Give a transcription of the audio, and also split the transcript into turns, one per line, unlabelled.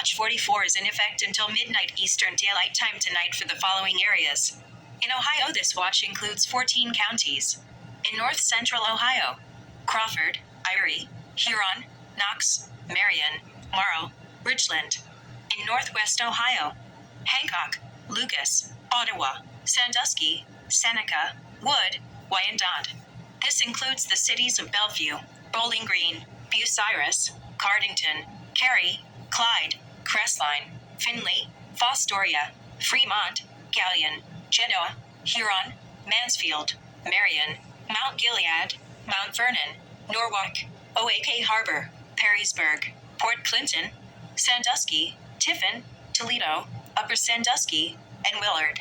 Watch 44 is in effect until midnight Eastern Daylight Time tonight for the following areas. In Ohio, this watch includes 14 counties. In north central Ohio, Crawford, Erie, Huron, Knox, Marion, Morrow, Richland. In northwest Ohio, Hancock, Lucas, Ottawa, Sandusky, Seneca, Wood, Wyandotte. This includes the cities of Bellevue, Bowling Green, Bucyrus, Cardington, Cary, Clyde, Crestline, Findlay, Fostoria, Fremont, Galion, Genoa, Huron, Mansfield, Marion, Mount Gilead, Mount Vernon, Norwalk, Oak Harbor, Perrysburg, Port Clinton, Sandusky, Tiffin, Toledo, Upper Sandusky, and Willard.